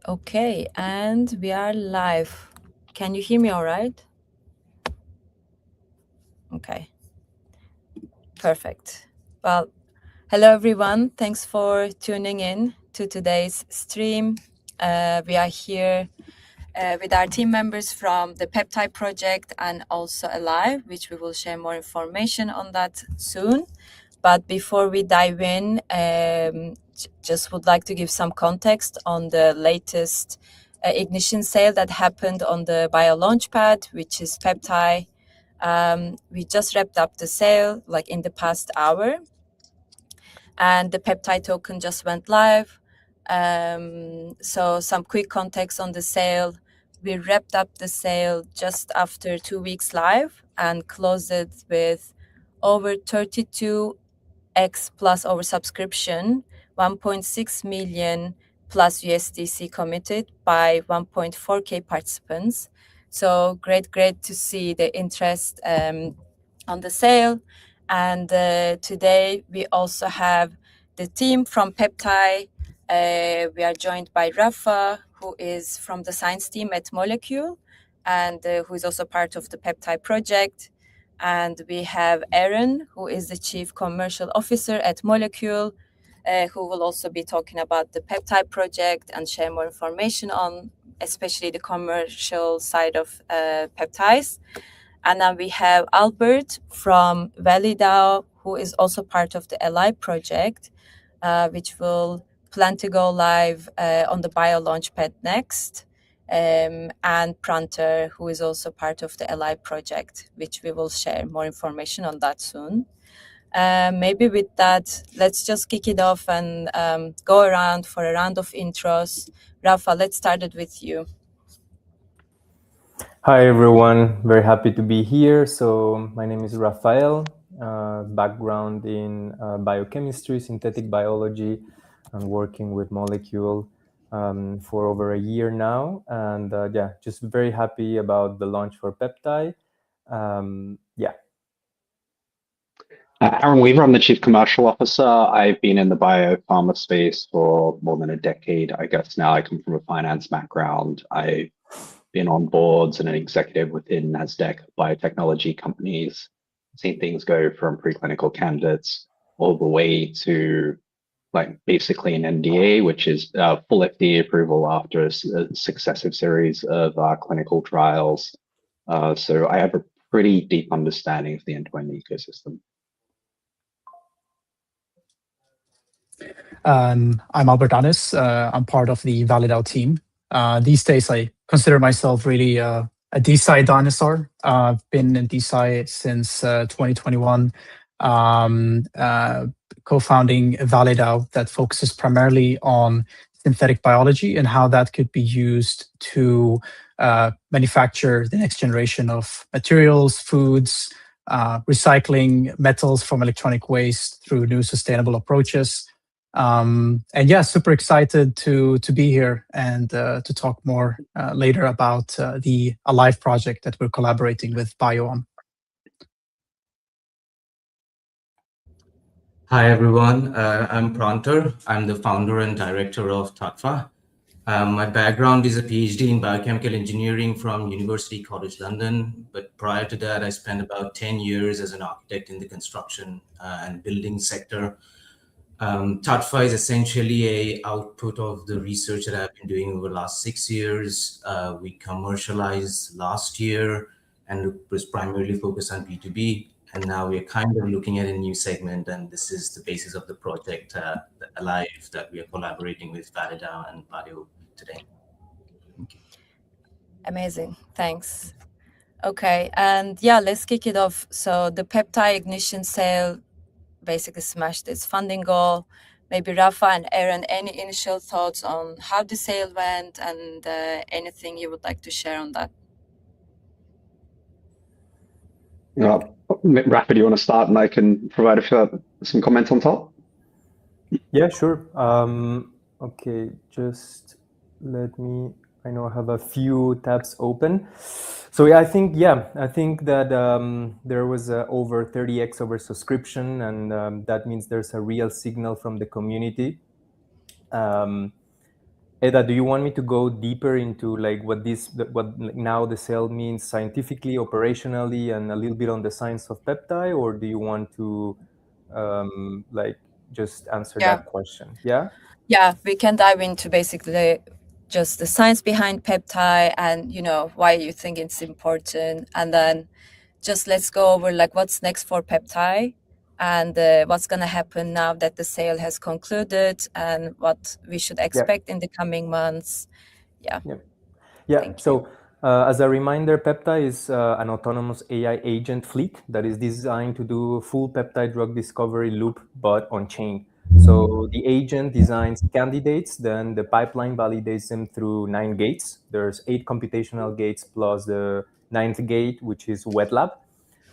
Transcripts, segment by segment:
Okay, and we are live. Can you hear me all right? Okay, perfect. Well, hello everyone. Thanks for tuning in to today's stream. We are here with our team members from the PeptAI project and also Alive, which we will share more information on that soon. But before we dive in, just would like to give some context on the latest ignition sale that happened on the Bio Launchpad, which is PeptAI. We just wrapped up the sale like in the past hour, and the PeptAI token just went live. So some quick context on the sale. We wrapped up the sale just after 2 weeks live and closed it with over 32 X plus oversubscription, 1.6 million plus USDC committed by 1.4K participants. So great to see the interest on the sale. And today we also have the team from PeptAI. We are joined by Rafa, who is from the science team at Molecule and who is also part of the PeptAI project. And we have Aaron, who is the Chief Commercial Officer at Molecule, who will also be talking about the PeptAI project and share more information on especially the commercial side of peptides. And then we have Albert from ValiDAO, who is also part of the LI project, which will plan to go live on the Bio Launchpad next. And Pranter, who is also part of the LI project, which we will share more information on that soon. Maybe with that, let's just kick it off and go around for a round of intros. Rafa, let's start it with you. Hi everyone, very happy to be here. So my name is Rafael, background in biochemistry, synthetic biology. I'm working with Molecule for over a year now. And just very happy about the launch for PeptAI. Aaron Weaver, I'm the Chief Commercial Officer. I've been in the biopharma space for more than a decade. I guess now I come from a finance background. I've been on boards and an executive within NASDAQ biotechnology companies, seen things go from preclinical candidates all the way to like basically an NDA, which is full FDA approval after a successive series of clinical trials. So I have a pretty deep understanding of the end-to-end ecosystem. I'm Albert Anis. I'm part of the ValiDAO team. These days, I consider myself really a DeSci dinosaur. I've been in DeSci since 2021, co-founding ValiDAO that focuses primarily on synthetic biology and how that could be used to manufacture the next generation of materials, foods, recycling metals from electronic waste through new sustainable approaches. And yeah, super excited to be here and to talk more later about the Alive project that we're collaborating with Bio on. Hi everyone, I'm Pranter. I'm the founder and director of TATFA. My background is a PhD in biochemical engineering from University College London, but prior to that I spent about 10 years as an architect in the construction and building sector. TATFA is essentially a output of the research that I've been doing over the last 6 years. We commercialized last year and it was primarily focused on B2B. And now we're kind of looking at a new segment, and this is the basis of the project, Alive, that we are collaborating with ValiDAO and Bio today. Thank you. Amazing, thanks. Okay, and yeah, let's kick it off. So the PeptAI ignition sale basically smashed its funding goal. Maybe Rafa and Aaron, any initial thoughts on how the sale went and anything you would like to share on that? Rafa, do you want to start and I can provide some comments on top? Yeah, sure. Okay, just let me, I know I have a few tabs open. So yeah, I think that there was over 30x oversubscription, and that means there's a real signal from the community. Eda, do you want me to go deeper into like what now the cell means scientifically, operationally, and a little bit on the science of peptide, or do you want to like just answer Yeah. that question? Yeah. Yeah, we can dive into basically just the science behind peptide and why you think it's important, and then just let's go over like what's next for peptide and what's going to happen now that the sale has concluded and what we should expect in the coming months. Yeah. Yeah. Thank you. So as a reminder, PeptAI is an autonomous AI agent fleet that is designed to do full peptide drug discovery loop, but on chain. So the agent designs candidates, then the pipeline validates them through 9 gates. There's 8 computational gates plus the 9th gate, which is wet lab.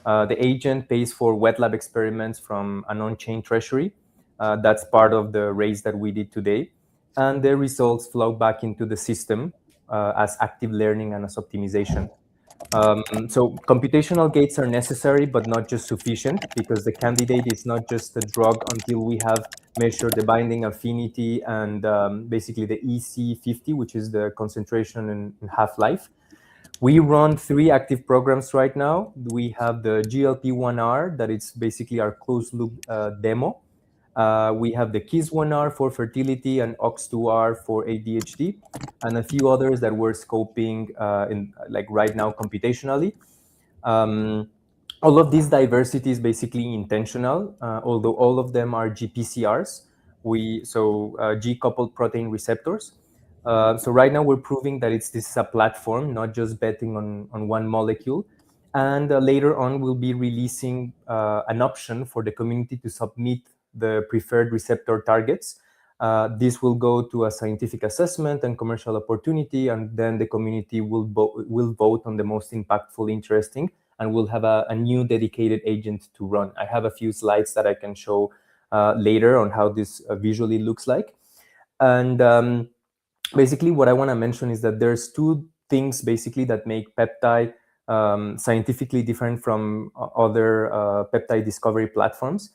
The agent pays for wet lab experiments from an on-chain treasury. That's part of the raise that we did today. And the results flow back into the system as active learning and as optimization. So computational gates are necessary, but not just sufficient, because the candidate is not just a drug until we have measured the binding affinity and basically the EC50, which is the concentration and half-life. We run 3 active programs right now. We have the GLP-1R, that is basically our closed loop demo. We have the KISS-1R for fertility and OX2R for ADHD, and a few others that we're scoping in like right now computationally. All of this diversity is basically intentional, although all of them are GPCRs. G-coupled protein receptors. So right now we're proving that this is a platform, not just betting on one molecule. And later on, we'll be releasing an option for the community to submit the preferred receptor targets. This will go to a scientific assessment and commercial opportunity, and then the community will vote on the most impactful, interesting, and we'll have a new dedicated agent to run. I have a few slides that I can show later on how this visually looks like. And basically what I want to mention is that there's 2 things basically that make peptide scientifically different from other peptide discovery platforms.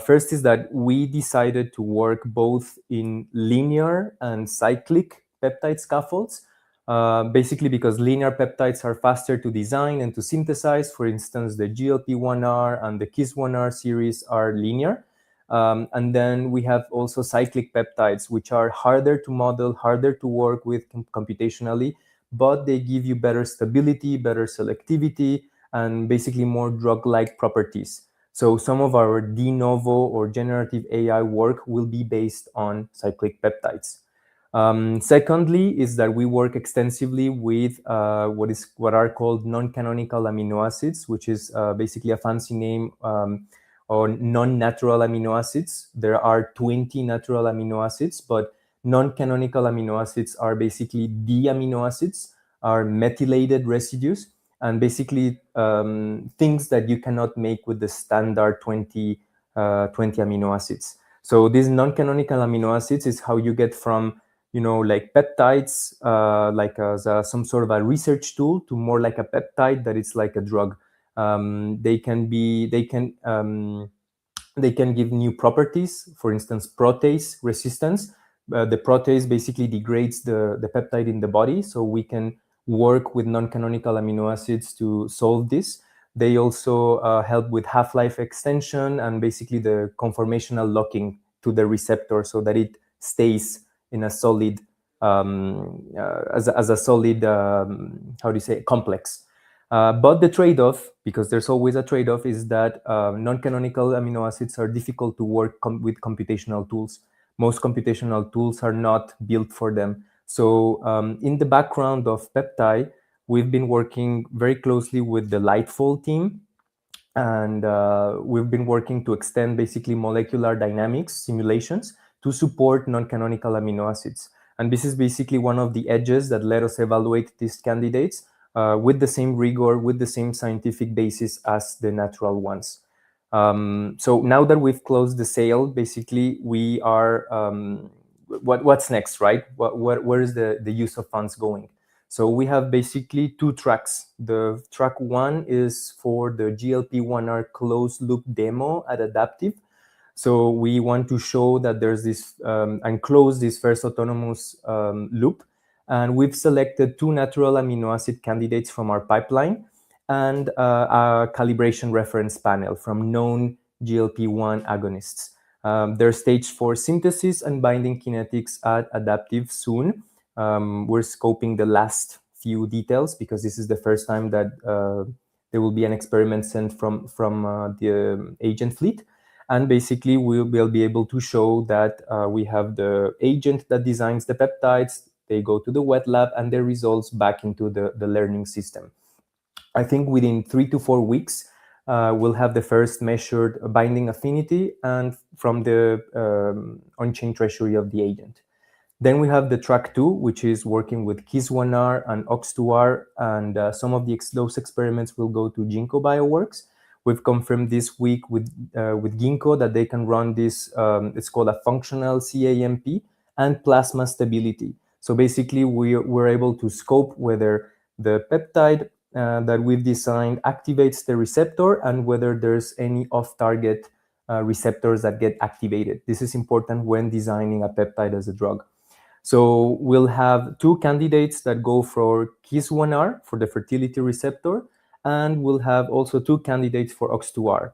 First is that we decided to work both in linear and cyclic peptide scaffolds, basically because linear peptides are faster to design and to synthesize. For instance, the GLP-1R and the KISS-1R series are linear. And then we have also cyclic peptides, which are harder to model, harder to work with computationally, but they give you better stability, better selectivity, and basically more drug-like properties. So some of our de novo or generative AI work will be based on cyclic peptides. Secondly, is that we work extensively with what are called non-canonical amino acids, which is basically a fancy name or non-natural amino acids. There are 20 natural amino acids, but non-canonical amino acids are basically the amino acids, are methylated residues, and basically things that you cannot make with the standard 20 amino acids. So these non-canonical amino acids is how you get from like peptides, like some sort of a research tool, to more like a peptide that it's like a drug. They can give new properties, for instance, protease resistance. The protease basically degrades the peptide in the body, so we can work with non-canonical amino acids to solve this. They also help with half-life extension and basically the conformational locking to the receptor so that it stays in a solid, as a solid, complex. But the trade-off, because there's always a trade-off, is that non-canonical amino acids are difficult to work with computational tools. Most computational tools are not built for them. So in the background of peptide, we've been working very closely with the Lightfall team, and we've been working to extend basically molecular dynamics simulations to support non-canonical amino acids. And this is basically one of the edges that let us evaluate these candidates with the same rigor, with the same scientific basis as the natural ones. So now that we've closed the sale, basically we are, what's next, right? Where is the use of funds going? So we have basically 2 tracks. The track 1 is for the GLP-1R closed loop demo at Adaptive. So we want to show that there's this and close this first autonomous loop. And we've selected 2 natural amino acid candidates from our pipeline and a calibration reference panel from known GLP-1 agonists. They're staged for synthesis and binding kinetics at adaptive soon. We're scoping the last few details because this is the first time that there will be an experiment sent from the agent fleet. And basically, we'll be able to show that we have the agent that designs the peptides. They go to the wet lab and their results back into the learning system. I think within 3 to 4 weeks, we'll have the first measured binding affinity and from the on-chain treasury of the agent. Then we have the track 2, which is working with KISS1R and OX2R, and some of those experiments will go to Ginkgo Bioworks. We've confirmed this week with Ginkgo that they can run this, it's called a functional CAMP, and plasma stability. So basically, we're able to scope whether the peptide that we've designed activates the receptor and whether there's any off-target receptors that get activated. This is important when designing a peptide as a drug. So we'll have 2 candidates that go for KISS1R for the fertility receptor, and we'll have also 2 candidates for OX2R.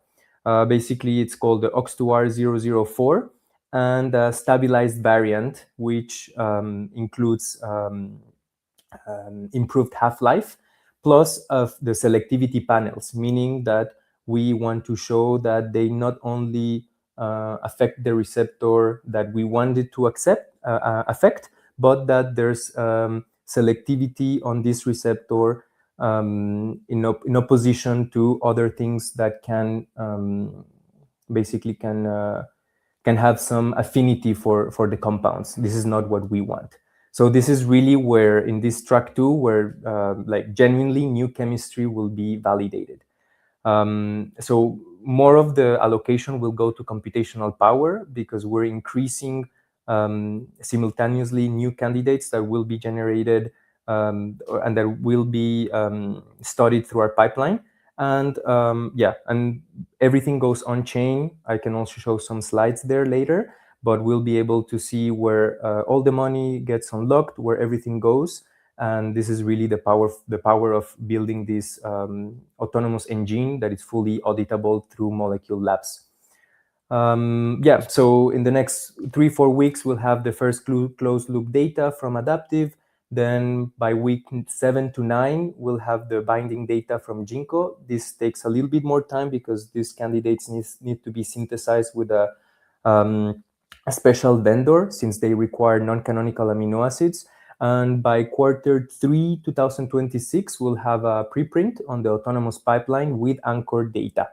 Basically, it's called the OX2R004 and a stabilized variant, which includes improved half-life, plus of the selectivity panels, meaning that we want to show that they not only affect the receptor that we wanted to affect, but that there's selectivity on this receptor in opposition to other things that can basically can have some affinity for the compounds. This is not what we want. So this is really where in this track 2, where like genuinely new chemistry will be validated. So more of the allocation will go to computational power because we're increasing simultaneously new candidates that will be generated and that will be studied through our pipeline. And and everything goes on chain. I can also show some slides there later, but we'll be able to see where all the money gets unlocked, where everything goes. And this is really the power of building this autonomous engine that is fully auditable through Molecule Labs. So in the next 3-4 weeks, we'll have the first closed loop data from adaptive. Then by week 7 to 9, we'll have the binding data from Ginkgo. This takes a little bit more time because these candidates need to be synthesized with a special vendor since they require non-canonical amino acids. And by Q3 2026, we'll have a preprint on the autonomous pipeline with anchored data.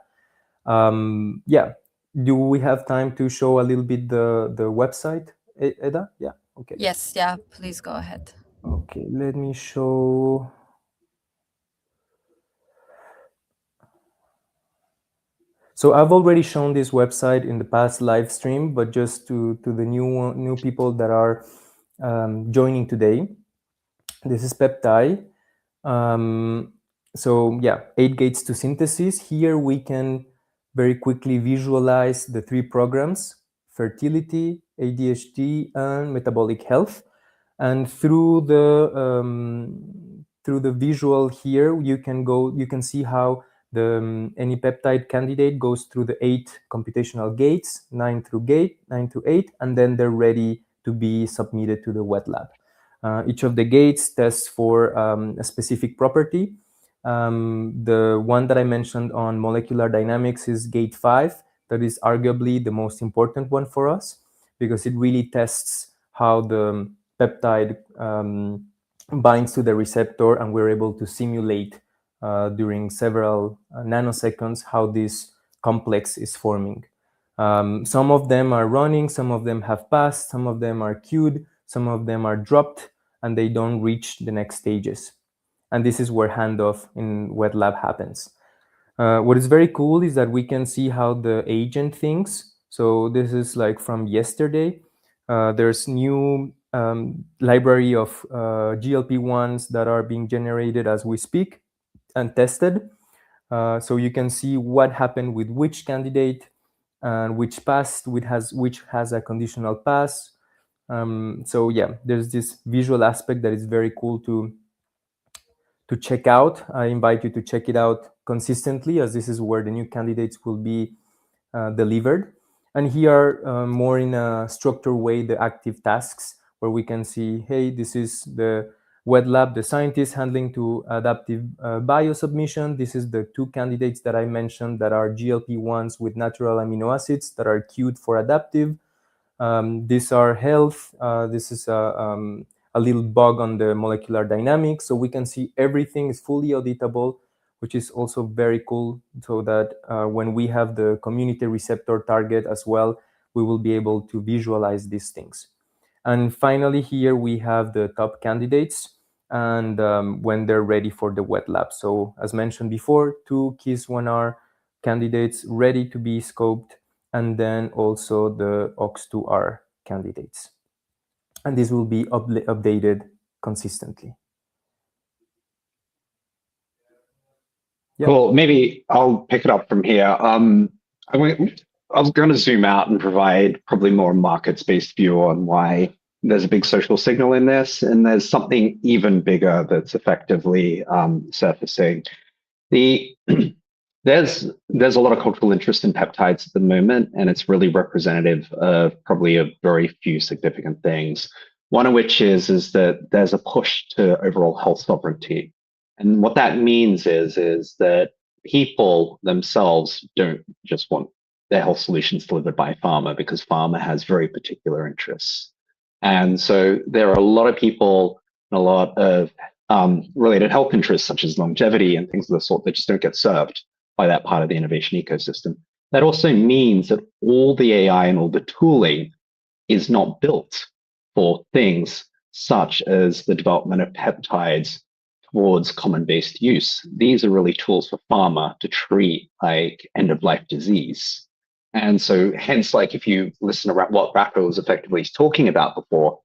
Do we have time to show a little bit the website, Eda? Yeah, okay. Yes, yeah, please go ahead. Okay, let me show. So I've already shown this website in the past live stream, but just to the new people that are joining today, this is PeptAI. So yeah, 8 gates to synthesis. Here we can very quickly visualize the 3 programs: fertility, ADHD, and metabolic health. And through the visual here, you can see how the any peptide candidate goes through the 8 computational gates, 9 through 8, and then they're ready to be submitted to the wet lab. Each of the gates tests for a specific property. The one that I mentioned on molecular dynamics is gate 5. That is arguably the most important one for us because it really tests how the peptide binds to the receptor, and we're able to simulate during several nanoseconds how this complex is forming. Some of them are running, some of them have passed, some of them are queued, some of them are dropped, and they don't reach the next stages. And this is where handoff in wet lab happens. What is very cool is that we can see how the agent thinks. So this is like from yesterday. There's new library of GLP-1s that are being generated as we speak and tested. So you can see what happened with which candidate and which has a conditional pass. So yeah, there's this visual aspect that is very cool to check out. I invite you to check it out consistently, as this is where the new candidates will be delivered. And here, more in a structured way, the active tasks, where we can see, hey, this is the wet lab, the scientist handling to adaptive bio submission. This is the 2 candidates that I mentioned that are GLP-1s with natural amino acids that are queued for adaptive. These are health. This is a little bug on the molecular dynamics. So we can see everything is fully auditable, which is also very cool, so that when we have the community receptor target as well, we will be able to visualize these things. And finally, here we have the top candidates and when they're ready for the wet lab. So as mentioned before, 2 KISS1R candidates ready to be scoped, and then also the OX2R candidates. And this will be updated consistently. Yep. Cool. Maybe I'll pick it up from here. I was going to zoom out and provide probably more markets-based view on why there's a big social signal in this, and there's something even bigger that's effectively surfacing. There's a lot of cultural interest in peptides at the moment, and it's really representative of probably a very few significant things. One of which is that there's a push to overall health sovereignty. And what that means is that people themselves don't just want their health solutions delivered by pharma, because pharma has very particular interests. And so there are a lot of people and a lot of related health interests, such as longevity and things of the sort, that just don't get served by that part of the innovation ecosystem. That also means that all the AI and all the tooling is not built for things such as the development of peptides towards common-based use. These are really tools for pharma to treat like end-of-life disease. And so hence, like if you listen to what Rafa was effectively talking about before,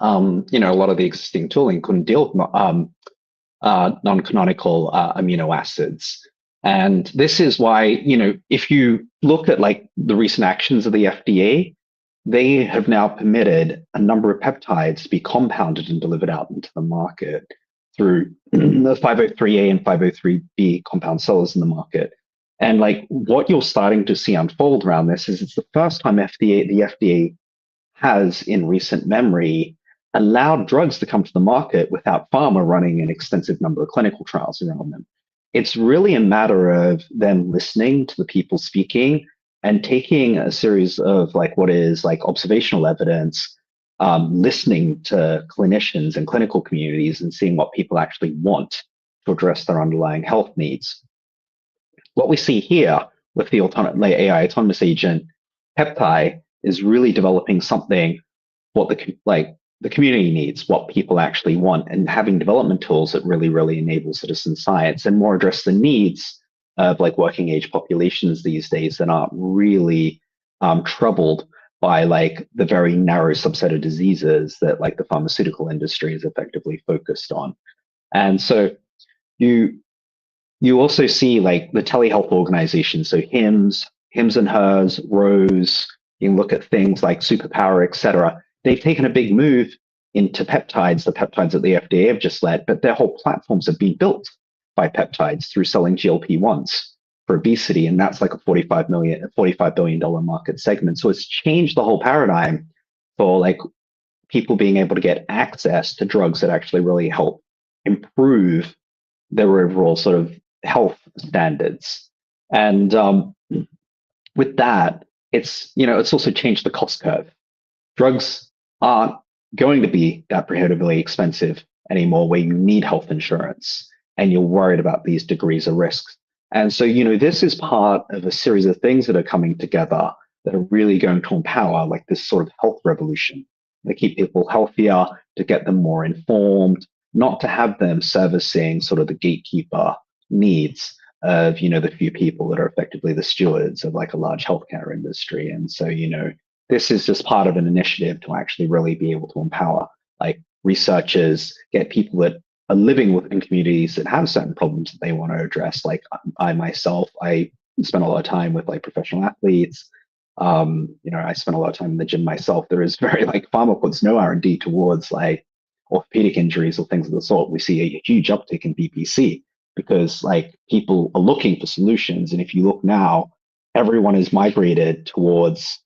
you know, a lot of the existing tooling couldn't deal with non-canonical amino acids. And this is why, you know, if you look at like the recent actions of the FDA, they have now permitted a number of peptides to be compounded and delivered out into the market through the 503A and 503B compound sellers in the market. And like what you're starting to see unfold around this is it's the first time the FDA has in recent memory allowed drugs to come to the market without pharma running an extensive number of clinical trials around them. It's really a matter of them listening to the people speaking and taking a series of like what is like observational evidence, listening to clinicians and clinical communities and seeing what people actually want to address their underlying health needs. What we see here with the AI autonomous agent PeptAI is really developing something what the community needs, what people actually want, and having development tools that really enable citizen science and more address the needs of like working age populations these days that aren't really troubled by like the very narrow subset of diseases that like the pharmaceutical industry is effectively focused on. And so you also see like the telehealth organizations, so HIMSS and HERS, ROSE, you can look at things like Superpower, et cetera. They've taken a big move into peptides, the peptides that the FDA have just led, but their whole platforms have been built by peptides through selling GLP-1s for obesity. And that's like a $45 billion market segment. So it's changed the whole paradigm for like people being able to get access to drugs that actually really help improve their overall sort of health standards. And with that, it's also changed the cost curve. Drugs aren't going to be that prohibitively expensive anymore, where you need health insurance and you're worried about these degrees of risks. And so, this is part of a series of things that are coming together that are really going to empower like this sort of health revolution, to keep people healthier, to get them more informed, not to have them servicing sort of the gatekeeper needs of, the few people that are effectively the stewards of like a large healthcare industry. And so, this is just part of an initiative to actually really be able to empower like researchers, get people that are living within communities that have certain problems that they want to address. Like I myself, I spent a lot of time with like professional athletes. I spent a lot of time in the gym myself. There is very like pharma puts no R&D towards like orthopedic injuries or things of the sort. We see a huge uptick in BPC because like people are looking for solutions. And if you look now, everyone is migrated towards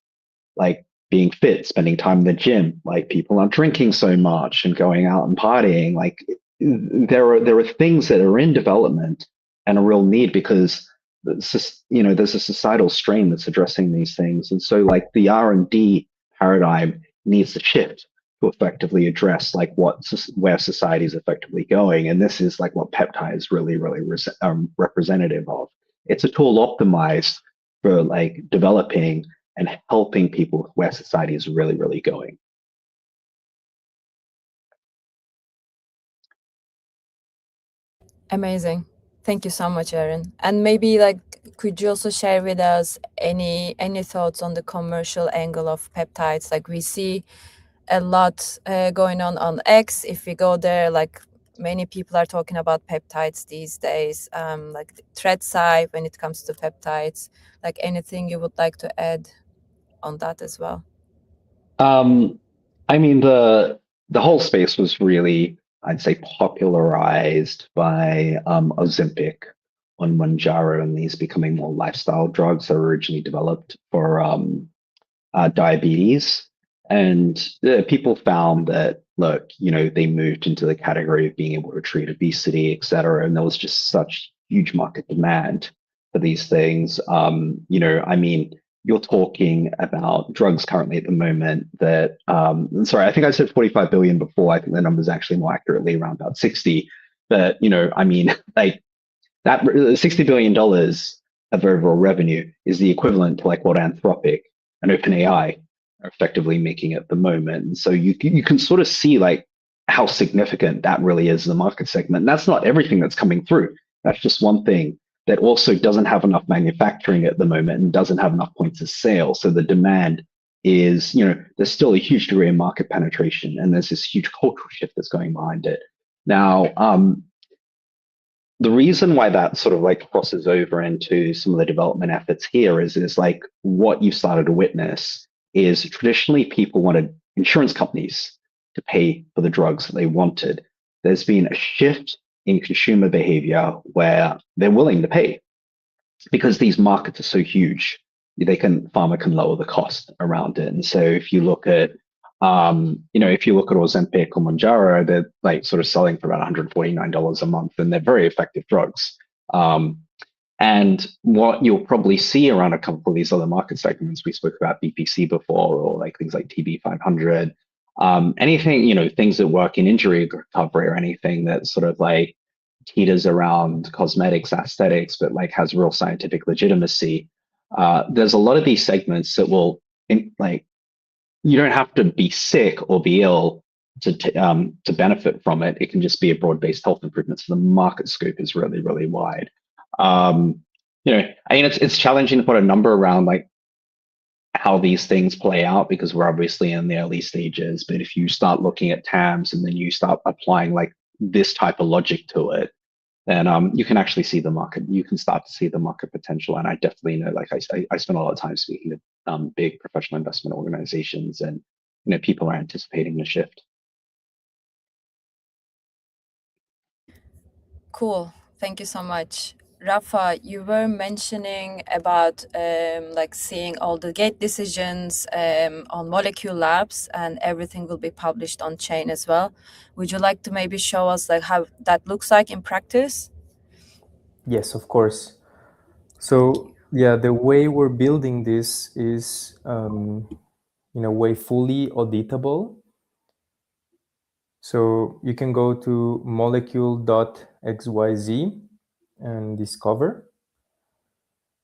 like being fit, spending time in the gym. Like people aren't drinking so much and going out and partying. Like there are things that are in development and a real need because there's a societal strain that's addressing these things, and so like the R&D paradigm needs to shift to effectively address like where society is effectively going, and this is like what PeptAI is really representative of. It's a tool optimized for like developing and helping people where society is really going. Amazing. Thank you so much, Aaron. And maybe like, could you also share with us any thoughts on the commercial angle of peptides? Like we see a lot going on X. If we go there, like many people are talking about peptides these days, like the threat side when it comes to peptides. Like anything you would like to add on that as well? I mean, the whole space was really, I'd say, popularized by Ozempic on Mounjaro, and these becoming more lifestyle drugs that were originally developed for diabetes. And people found that, look, they moved into the category of being able to treat obesity, et cetera. And there was just such huge market demand for these things. I mean, you're talking about drugs currently at the moment that, sorry, I think I said 45 billion before. I think the number is actually more accurately around about 60. But, I mean, like that $60 billion of overall revenue is the equivalent to like what Anthropic and OpenAI are effectively making at the moment. And so you can sort of see like how significant that really is in the market segment. And that's not everything that's coming through. That's just one thing that also doesn't have enough manufacturing at the moment and doesn't have enough points of sale. So the demand is, there's still a huge degree of market penetration, and there's this huge cultural shift that's going behind it. Now, the reason why that sort of like crosses over into some of the development efforts here is like what you started to witness is traditionally people wanted insurance companies to pay for the drugs that they wanted. There's been a shift in consumer behavior where they're willing to pay because these markets are so huge. Pharma can lower the cost around it. And so if you look at Ozempic or Mounjaro, they're like sort of selling for about $149 a month, and they're very effective drugs. And what you'll probably see around a couple of these other market segments, we spoke about BPC before, or like things like TB500, anything, things that work in injury recovery or anything that sort of like teeters around cosmetics, aesthetics, but like has real scientific legitimacy. There's a lot of these segments that will you don't have to be sick or be ill to benefit from it. It can just be a broad-based health improvement. So the market scope is really wide. I mean, it's challenging to put a number around like how these things play out because we're obviously in the early stages. But if you start looking at TAMs and then you start applying like this type of logic to it, then you can actually see the market. You can start to see the market potential. And I definitely know, like I spend a lot of time speaking to big professional investment organizations, and people are anticipating the shift. Cool. Thank you so much. Rafa, you were mentioning about like seeing all the gate decisions on Molecule Labs, and everything will be published on chain as well. Would you like to maybe show us like how that looks like in practice? Yes, of course. So yeah, the way we're building this is in a way fully auditable. So you can go to molecule.xyz and discover.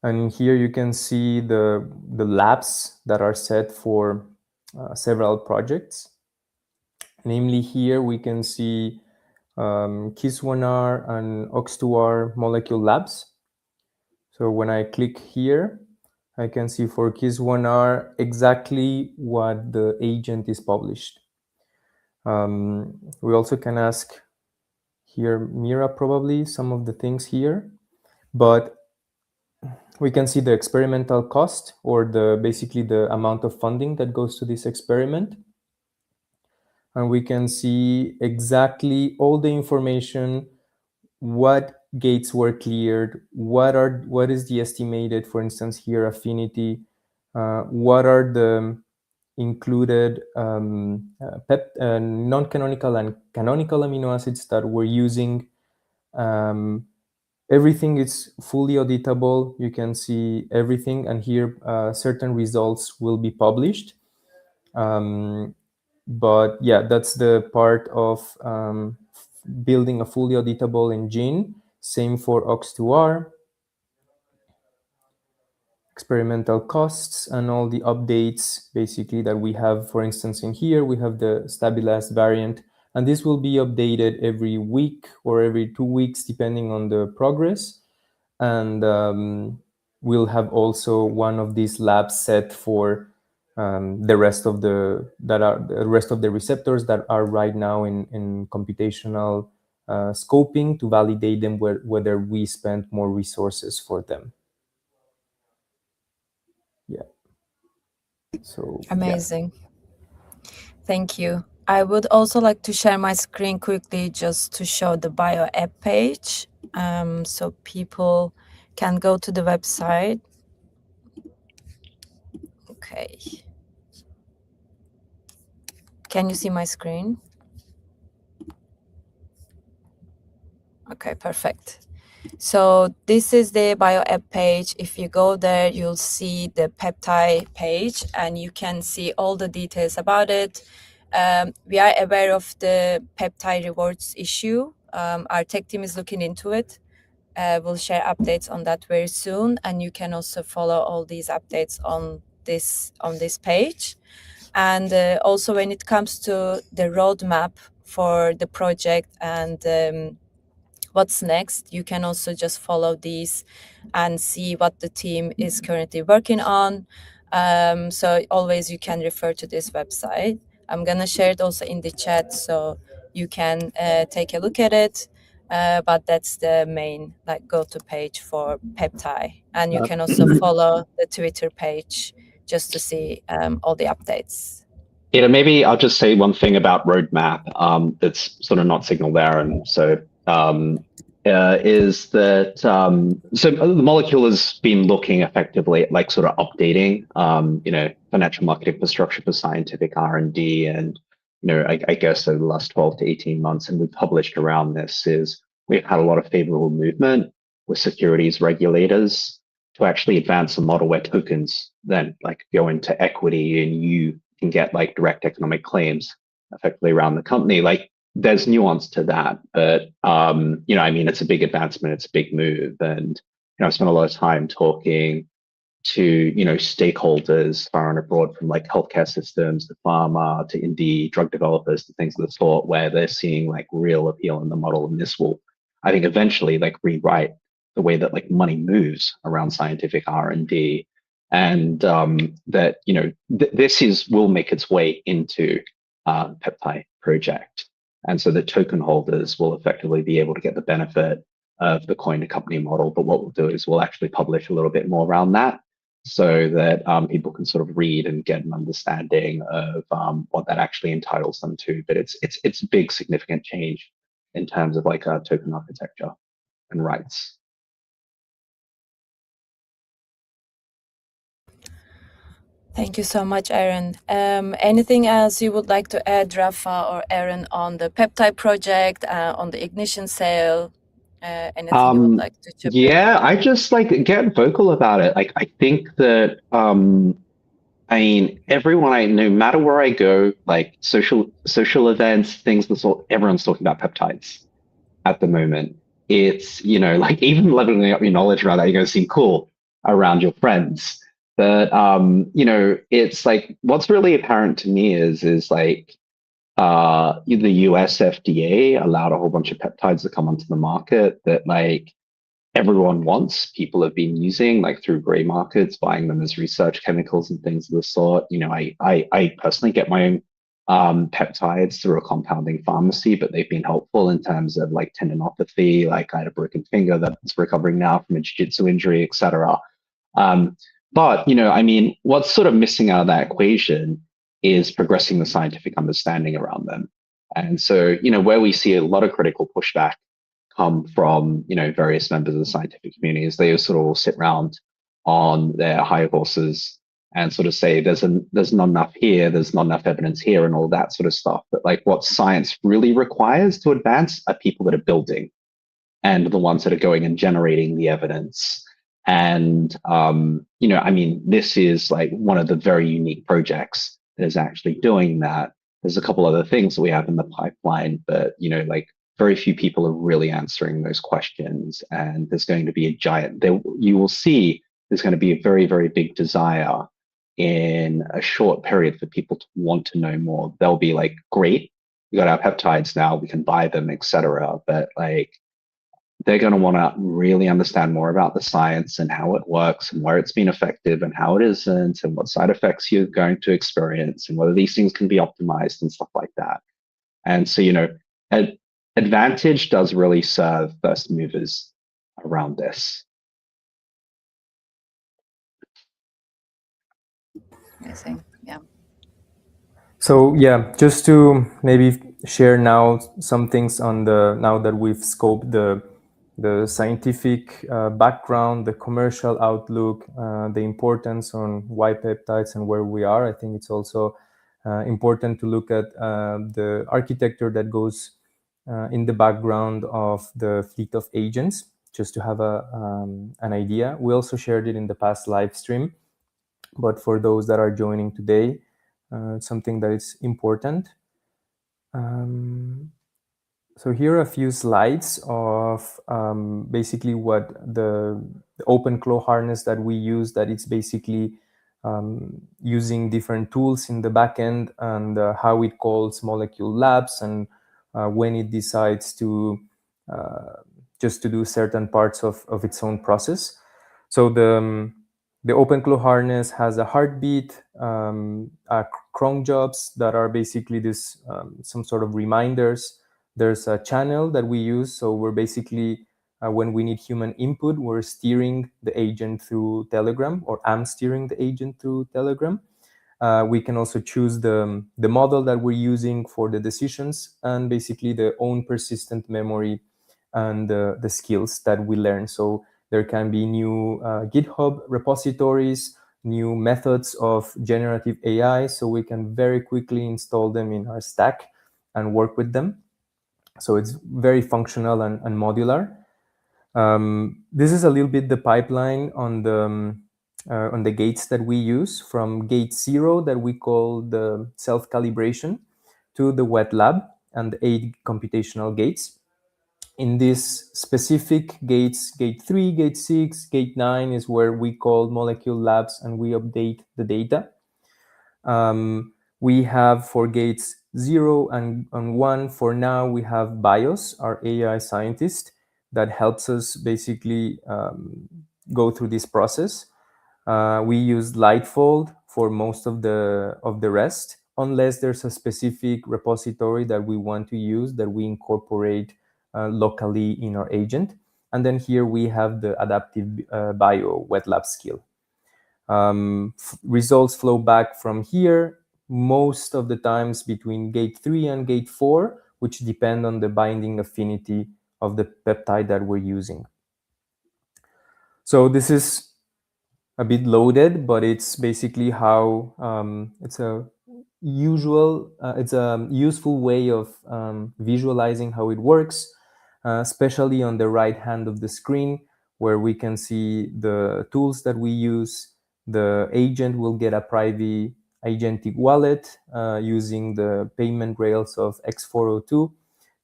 And here you can see the labs that are set for several projects. Namely, here we can see KISS1R and OX2R molecule labs. So when I click here, I can see for KISS1R exactly what the agent is published. We also can ask here Mira probably some of the things here, but We can see the experimental cost, or basically the amount of funding that goes to this experiment. And we can see exactly all the information, what gates were cleared, what is the estimated, for instance, here, affinity, what are the included non-canonical and canonical amino acids that we're using. Everything is fully auditable. You can see everything, and here certain results will be published. But yeah, that's the part of building a fully auditable engine. Same for OX2R. Experimental costs and all the updates basically that we have. For instance, in here we have the stabilized variant, and this will be updated every week or every 2 weeks depending on the progress. And we'll have also one of these labs set for the rest of the receptors that are right now in computational scoping, to validate them whether we spend more resources for them. Yeah. So Amazing. Yeah. Thank you. I would also like to share my screen quickly just to show the bio app page, so people can go to the website. Okay. Can you see my screen? Okay, perfect. So this is the bio app page. If you go there, you'll see the PeptAI page, and you can see all the details about it. We are aware of the PeptAI rewards issue. Our tech team is looking into it. We'll share updates on that very soon, and you can also follow all these updates on this page. And also, when it comes to the roadmap for the project and what's next, you can also just follow these and see what the team is currently working on. So always you can refer to this website. I'm gonna share it also in the chat so you can take a look at it. But that's the main go-to page for PeptAI. And you can also follow the Twitter page just to see all the updates. Maybe I'll just say one thing about roadmap that's sort of not signaled there, and so is that so the molecule has been looking effectively at sort of updating financial market infrastructure for scientific R&D, and I guess over the last 12 to 18 months, and we've published around this, is we've had a lot of favorable movement with securities regulators to actually advance a model where tokens then go into equity, and you can get direct economic claims effectively around the company. There's nuance to that, but it's a big advancement, it's a big move, and I've spent a lot of time talking to stakeholders far and abroad, from healthcare systems to pharma to indie drug developers to things of the sort, where they're seeing real appeal in the model, and this will, I think, eventually rewrite the way that money moves around scientific R&D. And that this will make its way into PeptAI project, and so the token holders will effectively be able to get the benefit of the coin to company model. But what we'll do is we'll actually publish a little bit more around that, so that people can sort of read and get an understanding of what that actually entitles them to. But it's a big significant change in terms of token architecture and rights. Thank you so much, Aaron. Anything else you would like to add, Rafa or Aaron, on the PeptAI project, on the ignition sale? Anything you would like to chip in? Yeah, I just get vocal about it. I think that everyone no matter where I go, social events, things of the sort, everyone's talking about peptides at the moment. It's even leveling up your knowledge around that, you're going to seem cool around your friends. But it's what's really apparent to me is the US FDA allowed a whole bunch of peptides to come onto the market that everyone wants. People have been using through gray markets, buying them as research chemicals and things of the sort. I personally get my own peptides through a compounding pharmacy, but they've been helpful in terms of tendinopathy. I had a broken finger that's recovering now from a jiu-jitsu injury, etc. But, you know, I mean, what's sort of missing out of that equation is progressing the scientific understanding around them. And so, you know, where we see a lot of critical pushback come from, you know, various members of the scientific community is they sort of all sit around on their high horses and sort of say there's not enough here, there's not enough evidence here, and all that sort of stuff. But like what science really requires to advance are people that are building and the ones that are going and generating the evidence. And you know, I mean, this is like one of the very unique projects that is actually doing that. There's a couple other things that we have in the pipeline, but you know, like very few people are really answering those questions. And there's going to be a giant. You will see there's going to be a very, very big desire in a short period for people to want to know more. They'll be like, great, we got our peptides now, we can buy them, etc. But like, they're going to want to really understand more about the science and how it works and where it's been effective and how it isn't and what side effects you're going to experience and whether these things can be optimized and stuff like that. And so, you know, advantage does really serve first movers around this. Amazing. Yeah. So yeah, just to maybe share now some things on now that we've scoped the scientific background, the commercial outlook, the importance on why peptides and where we are. I think it's also important to look at the architecture that goes in the background of the fleet of agents, just to have an idea. We also shared it in the past live stream, but for those that are joining today, it's something that is important. So here are a few slides of basically what the open claw harness that we use, that it's basically using different tools in the backend and how it calls molecule labs and when it decides to just to do certain parts of its own process. So the open claw harness has a heartbeat, cron jobs that are basically this some sort of reminders. There's a channel that we use, so we're basically when we need human input, we're steering the agent through Telegram, or I'm steering the agent through Telegram. We can also choose the model that we're using for the decisions and basically the own persistent memory and the skills that we learn. So there can be new GitHub repositories, new methods of generative AI, so we can very quickly install them in our stack and work with them. So it's very functional and modular. This is a little bit the pipeline on the gates that we use, from gate 0 that we call the self-calibration to the wet lab and the 8 computational gates. In these specific gates, gate 3, gate 6, gate 9 is where we call molecule labs and we update the data. We have for gates 0 and 1, for now, we have BIOS, our AI scientist, that helps us basically go through this process. We use Lightfold for most of the rest, unless there's a specific repository that we want to use that we incorporate locally in our agent. And then here we have the adaptive bio wet lab skill. Results flow back from here, most of the times between gate 3 and gate 4, which depend on the binding affinity of the peptide that we're using. So this is a bit loaded, but it's basically how it's a useful way of visualizing how it works, especially on the right hand of the screen, where we can see the tools that we use. The agent will get a private agentic wallet using the payment rails of X402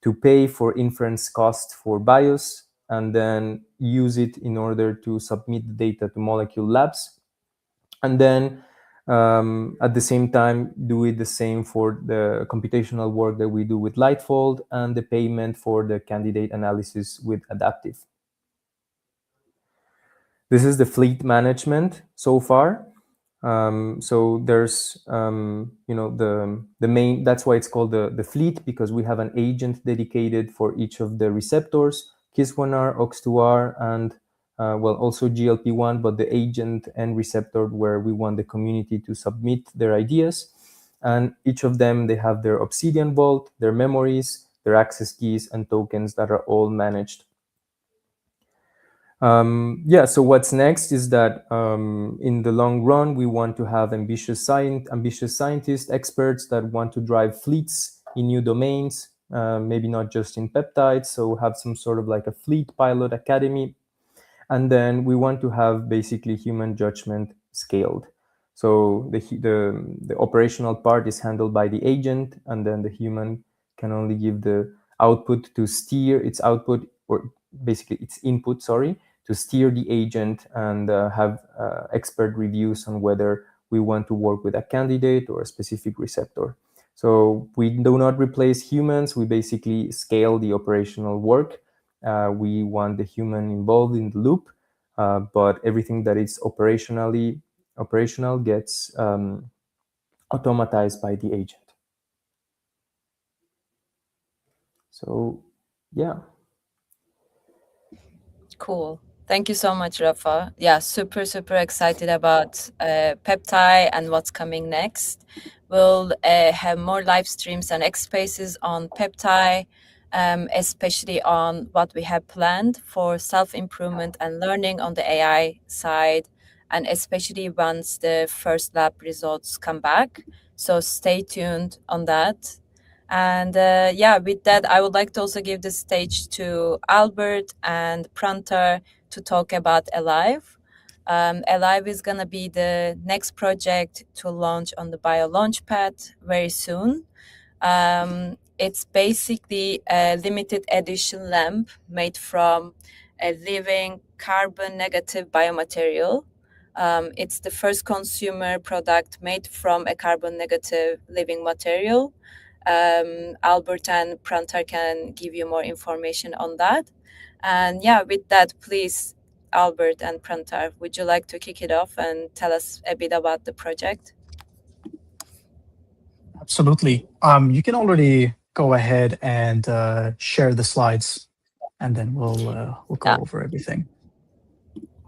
to pay for inference cost for BIOS, and then use it in order to submit the data to molecule labs. And then at the same time, do it the same for the computational work that we do with Lightfold and the payment for the candidate analysis with Adaptive. This is the fleet management so far. So there's, the main, that's why it's called the fleet, because we have an agent dedicated for each of the receptors, KISS1R, OX2R, and well, also GLP-1, but the agent and receptor where we want the community to submit their ideas. And each of them, they have their Obsidian vault, their memories, their access keys and tokens that are all managed. Yeah, so what's next is that in the long run, we want to have ambitious scientists, experts that want to drive fleets in new domains, maybe not just in peptides, so have some sort of like a fleet pilot academy. And then we want to have basically human judgment scaled. So the operational part is handled by the agent, and then the human can only give the output to steer its output, or basically its input, sorry, to steer the agent and have expert reviews on whether we want to work with a candidate or a specific receptor. So we do not replace humans, we basically scale the operational work. We want the human involved in the loop, but everything that is operational gets automatized by the agent. So, yeah. Cool. Thank you so much, Rafa. Yeah, super excited about PeptAI and what's coming next. We'll have more live streams and X Spaces on PeptAI, especially on what we have planned for self-improvement and learning on the AI side, and especially once the first lab results come back. So stay tuned on that. And yeah, with that, I would like to also give the stage to Albert and Prantar to talk about Alive. Alive is going to be the next project to launch on the Bio Launchpad very soon. It's basically a limited edition lamp made from a living carbon negative biomaterial. It's the first consumer product made from a carbon negative living material. Albert and Prantar can give you more information on that. And yeah, with that, please, Albert and Prantar, would you like to kick it off and tell us a bit about the project? Absolutely. You can already go ahead and share the slides, and then we'll go over everything.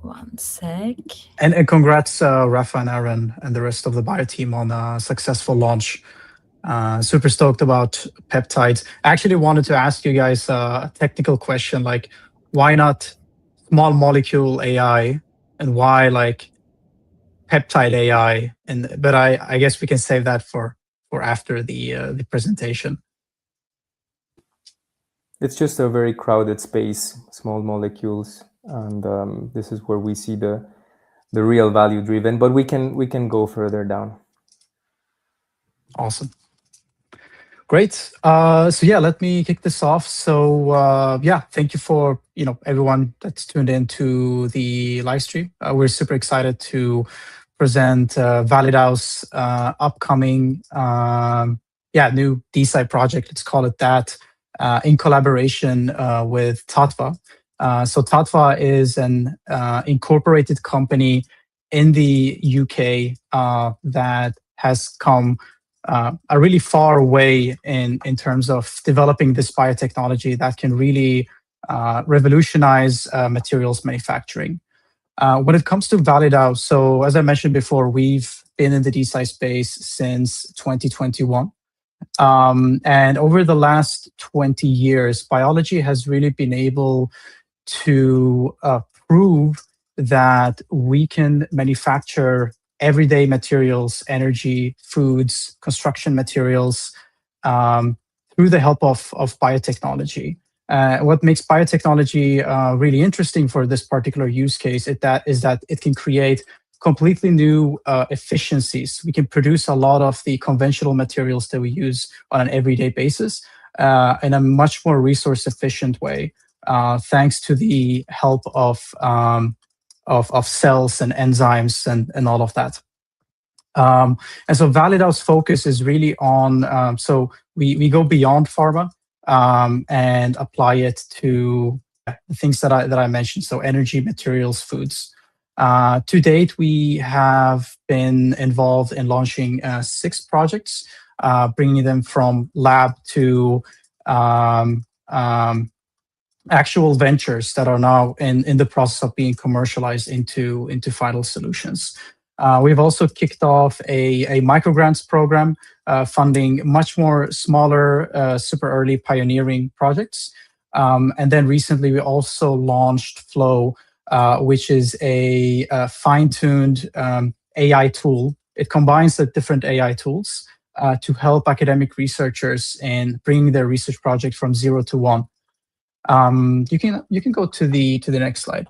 One sec. And congrats, Rafa and Aaron and the rest of the bio team on a successful launch. Super stoked about peptides. I actually wanted to ask you guys a technical question, like why not small molecule AI and why like peptide AI? But I guess we can save that for after the presentation. It's just a very crowded space, small molecules, and this is where we see the real value driven. But we can go further down. Awesome. Great. So yeah, let me kick this off. So yeah, thank you for everyone that's tuned in to the live stream. We're super excited to present Validau's upcoming new DeSci project. Let's call it that, in collaboration with Tatva. So Tatva is an incorporated company in the UK that has come a really far way in terms of developing this biotechnology that can really revolutionize materials manufacturing. When it comes to Validau, so as I mentioned before, we've been in the DeSci space since 2021. And over the last 20 years, biology has really been able to prove that we can manufacture everyday materials, energy, foods, construction materials through the help of biotechnology. What makes biotechnology really interesting for this particular use case is that it can create completely new efficiencies. We can produce a lot of the conventional materials that we use on an everyday basis in a much more resource efficient way, thanks to the help of cells and enzymes and all of that. And so Validau's focus is really on, so we go beyond pharma and apply it to the things that I mentioned, so energy, materials, foods. To date, we have been involved in launching 6 projects, bringing them from lab to actual ventures that are now in the process of being commercialized into final solutions. We've also kicked off a microgrants program funding much more smaller, super early pioneering projects. And then recently we also launched Flow, which is a fine-tuned AI tool. It combines the different AI tools to help academic researchers in bringing their research project from 0 to 1. You can go to the next slide.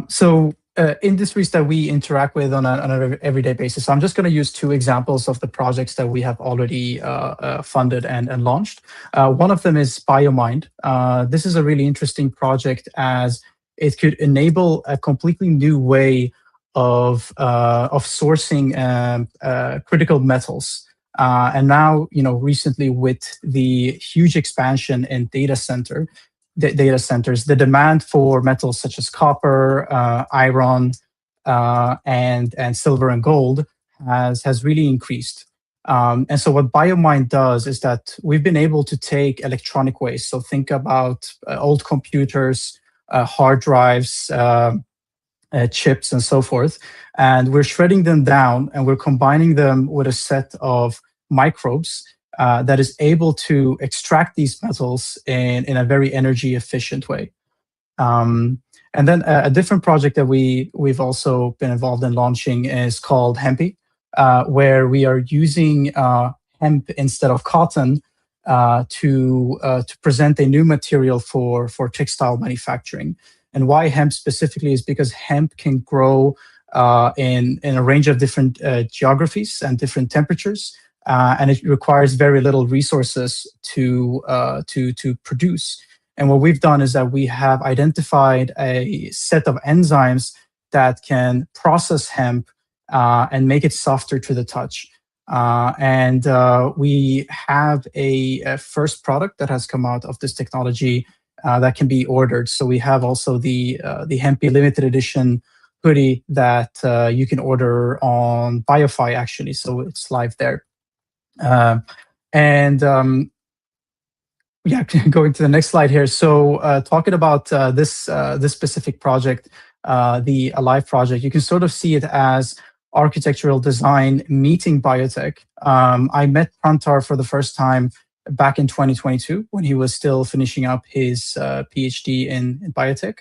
So industries that we interact with on an everyday basis. So I'm just going to use two examples of the projects that we have already funded and launched. One of them is BioMind. This is a really interesting project as it could enable a completely new way of sourcing critical metals. And now, recently with the huge expansion in data centers, the demand for metals such as copper, iron, and silver and gold has really increased. And so what BioMind does is that we've been able to take electronic waste. So think about old computers, hard drives, chips, and so forth. And we're shredding them down and we're combining them with a set of microbes that is able to extract these metals in a very energy efficient way. And then a different project that we've also been involved in launching is called Hempy, where we are using hemp instead of cotton to present a new material for textile manufacturing. And why hemp specifically is because hemp can grow in a range of different geographies and different temperatures, and it requires very little resources to produce. And what we've done is that we have identified a set of enzymes that can process hemp and make it softer to the touch. And we have a first product that has come out of this technology that can be ordered. So we have also the Hempy limited edition hoodie that you can order on BioFi actually. So it's live there. Yeah, going to the next slide here. So talking about this specific project, the Alive project, you can sort of see it as architectural design meeting biotech. I met Prantar for the first time back in 2022 when he was still finishing up his PhD in biotech.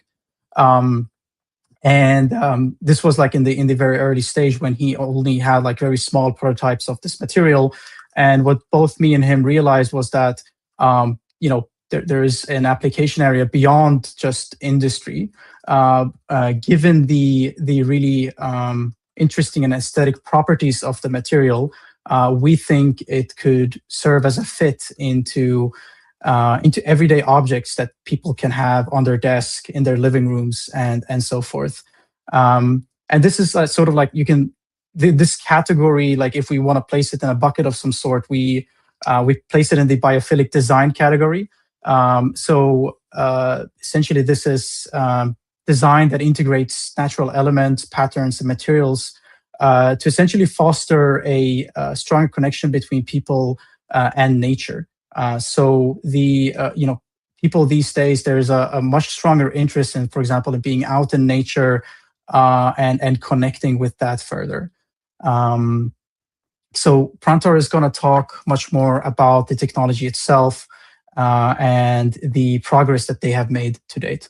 This was like in the very early stage when he only had like very small prototypes of this material. And what both me and him realized was that there is an application area beyond just industry, given the really interesting and aesthetic properties of the material. We think it could serve as a fit into everyday objects that people can have on their desk, in their living rooms, and so forth. And this is sort of like this category, like if we want to place it in a bucket of some sort, we place it in the biophilic design category. So essentially, this is design that integrates natural elements, patterns, and materials to essentially foster a stronger connection between people and nature. So the people these days, there's a much stronger interest in, for example, in being out in nature and connecting with that further. So Prantar is going to talk much more about the technology itself and the progress that they have made to date.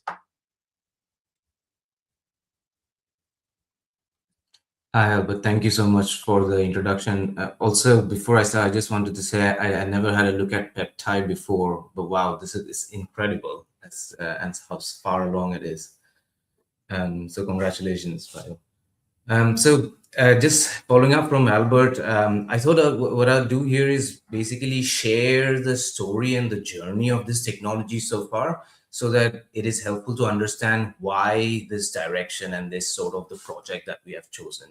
Hi, Albert. Thank you so much for the introduction. Also, before I start, I just wanted to say I never had a look at PeptAI before, but wow, this is incredible. And how far along it is. So congratulations, Bio. Just following up from Albert, I thought what I'll do here is basically share the story and the journey of this technology so far, so that it is helpful to understand why this direction and this sort of the project that we have chosen.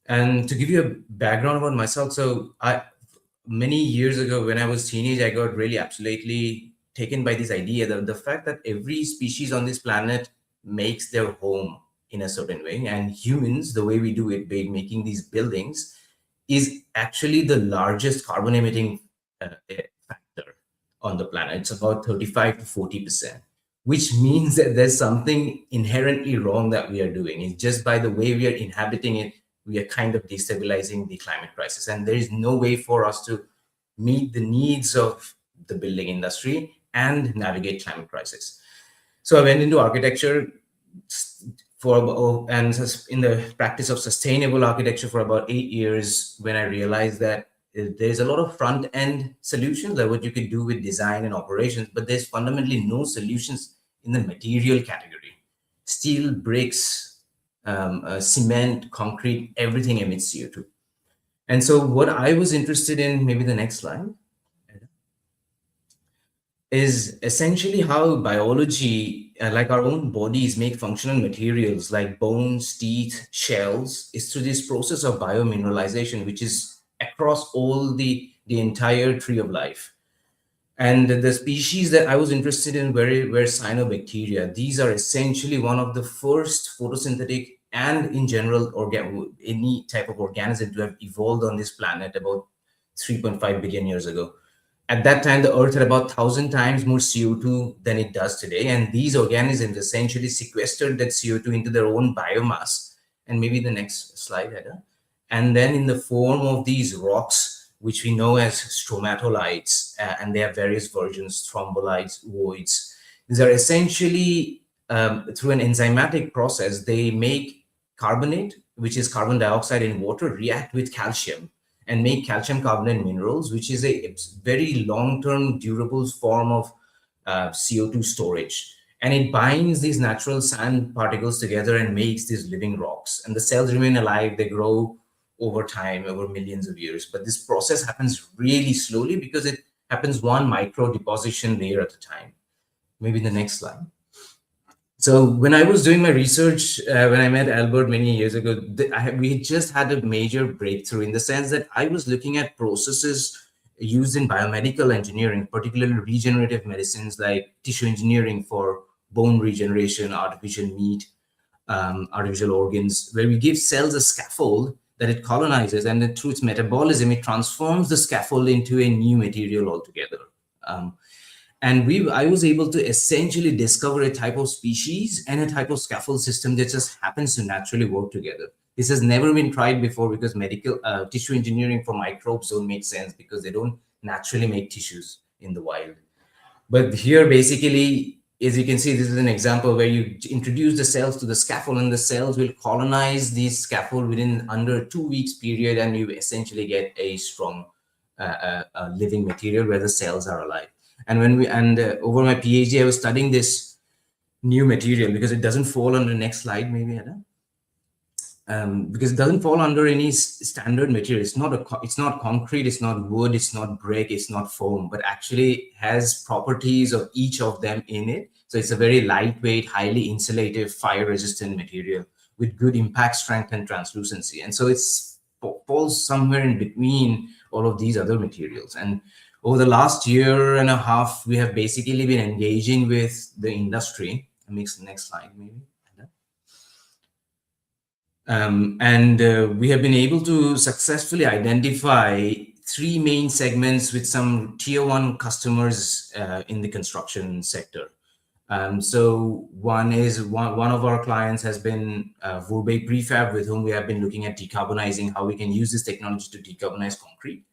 And to give you a background about myself, so many years ago when I was teenage, I got really absolutely taken by this idea that the fact that every species on this planet makes their home in a certain way, and humans, the way we do it by making these buildings, is actually the largest carbon emitting factor on the planet. It's about 35 to 40%, which means that there's something inherently wrong that we are doing. It's just by the way we are inhabiting it, we are kind of destabilizing the climate crisis. And there is no way for us to meet the needs of the building industry and navigate climate crisis. So I went into architecture and in the practice of sustainable architecture for about 8 years, when I realized that there's a lot of front end solutions, like what you could do with design and operations, but there's fundamentally no solutions in the material category. Steel, bricks, cement, concrete, everything emits CO2. And so what I was interested in, maybe the next slide, is essentially how biology, like our own bodies, make functional materials like bones, teeth, shells, is through this process of biomineralization, which is across all the entire tree of life. And the species that I was interested in were cyanobacteria. These are essentially one of the first photosynthetic and in general any type of organism to have evolved on this planet about 3.5 billion years ago. At that time, the Earth had about 1,000 times more CO2 than it does today. And these organisms essentially sequestered that CO2 into their own biomass. And maybe the next slide, Hedda. And then in the form of these rocks, which we know as stromatolites, and they have various versions, thrombolites, voids. These are essentially, through an enzymatic process, they make carbonate, which is carbon dioxide in water, react with calcium and make calcium carbonate minerals, which is a very long-term durable form of CO2 storage. And it binds these natural sand particles together and makes these living rocks. And the cells remain alive, they grow over time, over millions of years. But this process happens really slowly because it happens one micro deposition layer at a time. Maybe the next slide. So when I was doing my research, when I met Albert many years ago, we just had a major breakthrough in the sense that I was looking at processes used in biomedical engineering, particularly regenerative medicines like tissue engineering for bone regeneration, artificial meat, artificial organs, where we give cells a scaffold that it colonizes, and then through its metabolism, it transforms the scaffold into a new material altogether. And I was able to essentially discover a type of species and a type of scaffold system that just happens to naturally work together. This has never been tried before because medical tissue engineering for microbes don't make sense because they don't naturally make tissues in the wild. But here, basically, as you can see, this is an example where you introduce the cells to the scaffold and the cells will colonize this scaffold within under a 2 weeks period, and you essentially get a strong living material where the cells are alive. And over my PhD, I was studying this new material because it doesn't fall under the next slide, maybe, Anna. Because it doesn't fall under any standard material. It's not concrete, it's not wood, it's not brick, it's not foam, but actually has properties of each of them in it. So it's a very lightweight, highly insulative, fire-resistant material with good impact strength and translucency. And so it falls somewhere in between all of these other materials. And over the last year and a half, we have basically been engaging with the industry. Next slide, maybe. We have been able to successfully identify 3 main segments with some tier 1 customers in the construction sector. So one of our clients has been Vurbe Prefab, with whom we have been looking at decarbonizing, how we can use this technology to decarbonize concrete.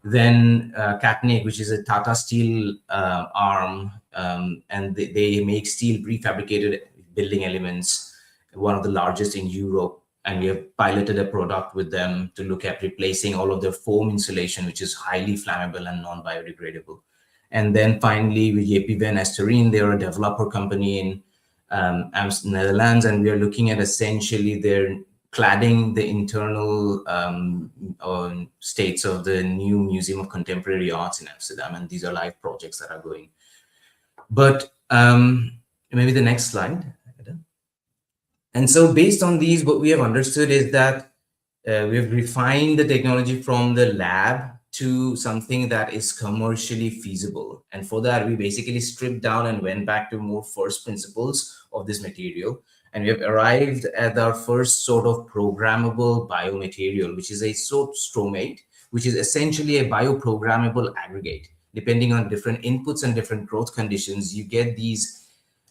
Then Katnik, which is a Tata Steel arm, and they make steel prefabricated building elements, one of the largest in Europe. And we have piloted a product with them to look at replacing all of their foam insulation, which is highly flammable and non-biodegradable. And then finally, with JP Van Asterien, they're a developer company in Netherlands, and we are looking at essentially their cladding the internal states of the new Museum of Contemporary Arts in Amsterdam. And these are live projects that are going. But maybe the next slide. And so based on these, what we have understood is that we have refined the technology from the lab to something that is commercially feasible. And for that, we basically stripped down and went back to more first principles of this material. And we have arrived at our first sort of programmable biomaterial, which is a soap stromate, which is essentially a bioprogrammable aggregate. Depending on different inputs and different growth conditions, you get these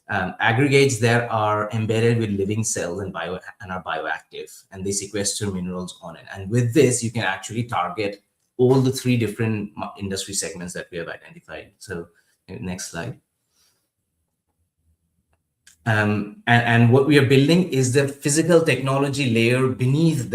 aggregates that are embedded with living cells and are bioactive, and they sequester minerals on it. And with this, you can actually target all the 3 different industry segments that we have identified. So next slide. And what we are building is the physical technology layer beneath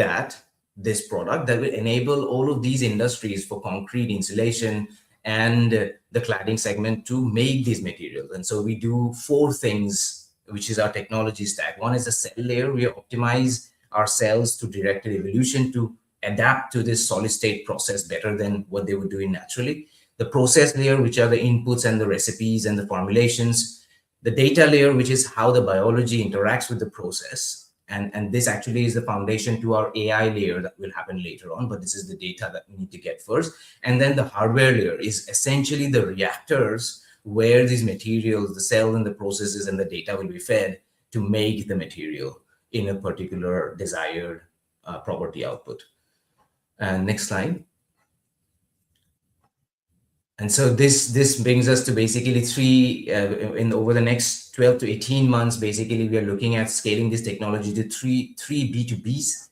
this product that will enable all of these industries for concrete, insulation, and the cladding segment to make these materials. And so we do 4 things, which is our technology stack. One is the cell layer. We optimize our cells to directed evolution to adapt to this solid state process better than what they were doing naturally. The process layer, which are the inputs and the recipes and the formulations. The data layer, which is how the biology interacts with the process. And this actually is the foundation to our AI layer that will happen later on, but this is the data that we need to get first. And then the hardware layer is essentially the reactors where these materials, the cell and the processes and the data will be fed to make the material in a particular desired property output. Next slide. And so this brings us to basically 3, over the next 12 to 18 months, basically we are looking at scaling this technology to three B2Bs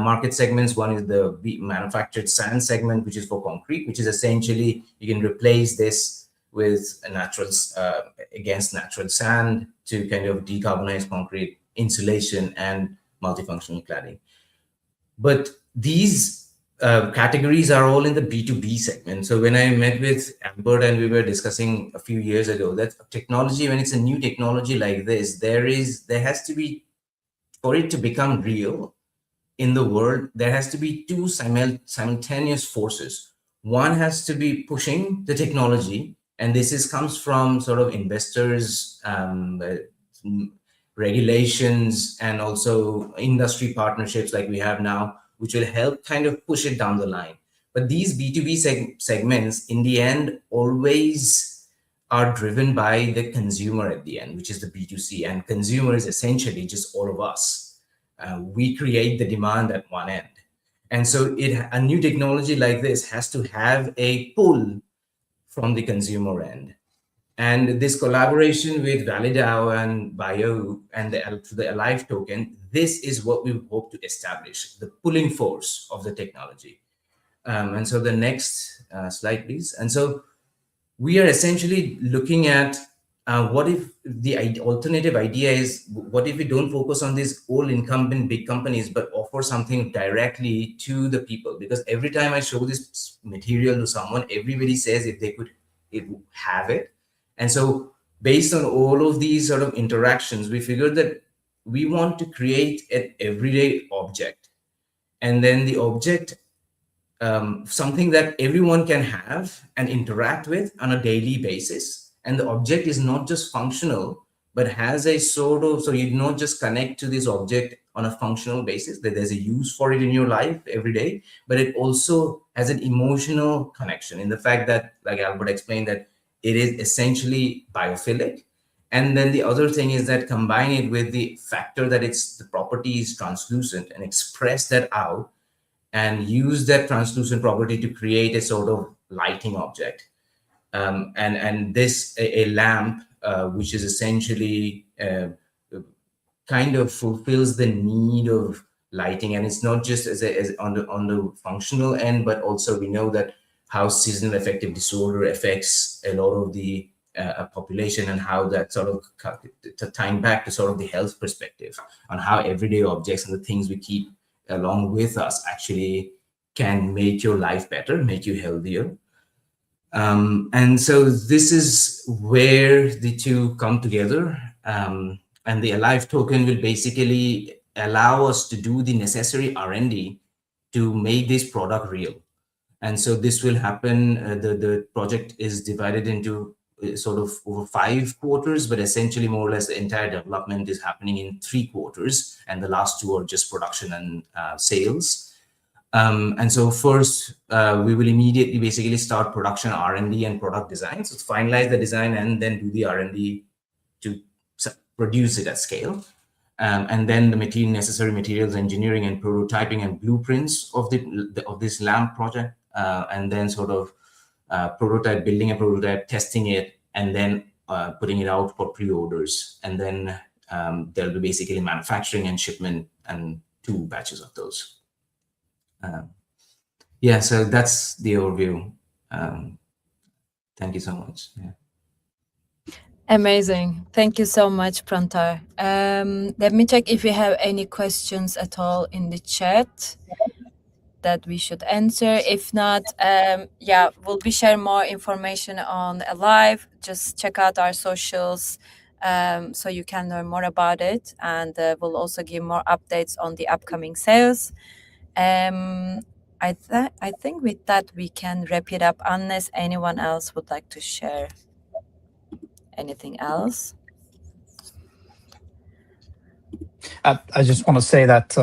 market segments. One is the manufactured sand segment, which is for concrete, which is essentially you can replace this with a against natural sand to kind of decarbonize concrete, insulation, and multifunctional cladding. But these categories are all in the B2B segment. So when I met with Albert and we were discussing a few years ago that technology, when it's a new technology like this, there has to be, for it to become real in the world, there has to be 2 simultaneous forces. One has to be pushing the technology, and this comes from sort of investors, regulations, and also industry partnerships like we have now, which will help kind of push it down the line. But these B2B segments, in the end, always are driven by the consumer at the end, which is the B2C. And consumer is essentially just all of us. We create the demand at one end. And so a new technology like this has to have a pull from the consumer end. And this collaboration with ValiDAO and Bio and the Alive token, this is what we hope to establish, the pulling force of the technology. And so the next slide, please. And so we are essentially looking at what if the alternative idea is, what if we don't focus on these all incumbent big companies, but offer something directly to the people? Because every time I show this material to someone, everybody says if they could have it. And so based on all of these sort of interactions, we figured that we want to create an everyday object. And then the object, something that everyone can have and interact with on a daily basis. And the object is not just functional, but has a sort of, so you not just connect to this object on a functional basis, that there's a use for it in your life every day, but it also has an emotional connection in the fact that, like Albert explained, that it is essentially biophilic. And then the other thing is that combine it with the factor that the property is translucent, and express that out and use that translucent property to create a sort of lighting object. And this, a lamp, which is essentially kind of fulfills the need of lighting. And it's not just as on the functional end, but also we know that how seasonal affective disorder affects a lot of the population, and how that sort of tying back to sort of the health perspective on how everyday objects and the things we keep along with us actually can make your life better, make you healthier. And so this is where the two come together. And the Alive token will basically allow us to do the necessary R&D to make this product real. And so this will happen. The project is divided into sort of over 5 quarters, but essentially more or less the entire development is happening in 3 quarters, and the last 2 are just production and sales. And so first, we will immediately basically start production R&D and product design. So finalize the design and then do the R&D to produce it at scale. and then the necessary materials engineering and prototyping and blueprints of this LAMP project, and then sort of building a prototype, testing it, and then putting it out for pre-orders. And then there'll be basically manufacturing and shipment and 2 batches of those. Yeah, so that's the overview. Thank you so much. Yeah. Amazing. Thank you so much, Prantar. Let me check if we have any questions at all in the chat that we should answer. If not, yeah, we'll be sharing more information on Alive. Just check out our socials so you can learn more about it. And we'll also give more updates on the upcoming sales. I think with that, we can wrap it up unless anyone else would like to share anything else. I just want to say that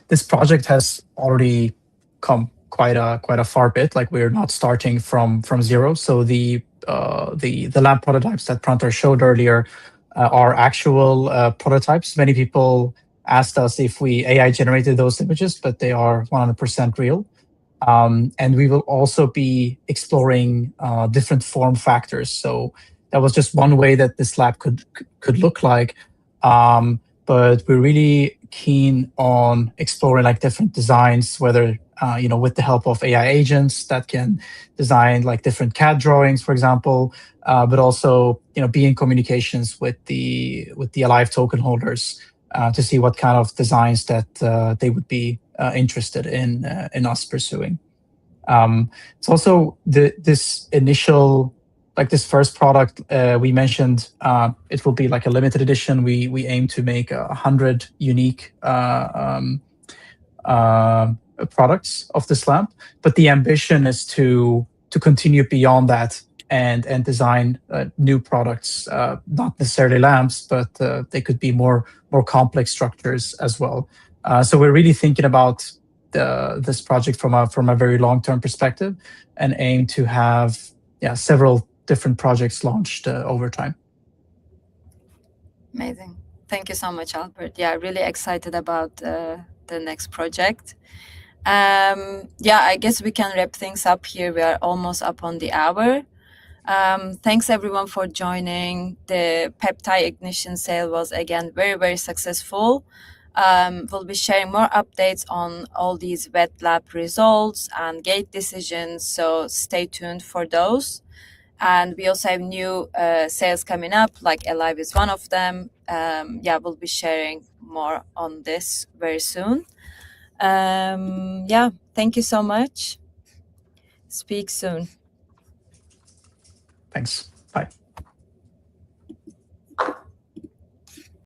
this project has already come quite a far bit. Like, we're not starting from zero. So the lab prototypes that Prantar showed earlier are actual prototypes. Many people asked us if we AI generated those images, but they are 100% real. And we will also be exploring different form factors. So that was just one way that this lab could look like. But we're really keen on exploring like different designs, whether with the help of AI agents that can design like different CAD drawings, for example, but also be in communications with the Alive token holders to see what kind of designs that they would be interested in us pursuing. It's also this initial, like this first product we mentioned, it will be like a limited edition. We aim to make 100 unique products of this lamp, but the ambition is to continue beyond that and design new products, not necessarily lamps, but they could be more complex structures as well. So we're really thinking about this project from a very long-term perspective, and aim to have several different projects launched over time. Amazing. Thank you so much, Albert. Yeah, really excited about the next project. Yeah, I guess we can wrap things up here. We are almost up on the hour. Thanks everyone for joining. The PeptAI Ignition sale was again very, very successful. We'll be sharing more updates on all these wet lab results and gate decisions, so stay tuned for those. And we also have new sales coming up, like Alive is one of them. Yeah, we'll be sharing more on this very soon. Yeah, thank you so much. Speak soon. Thanks.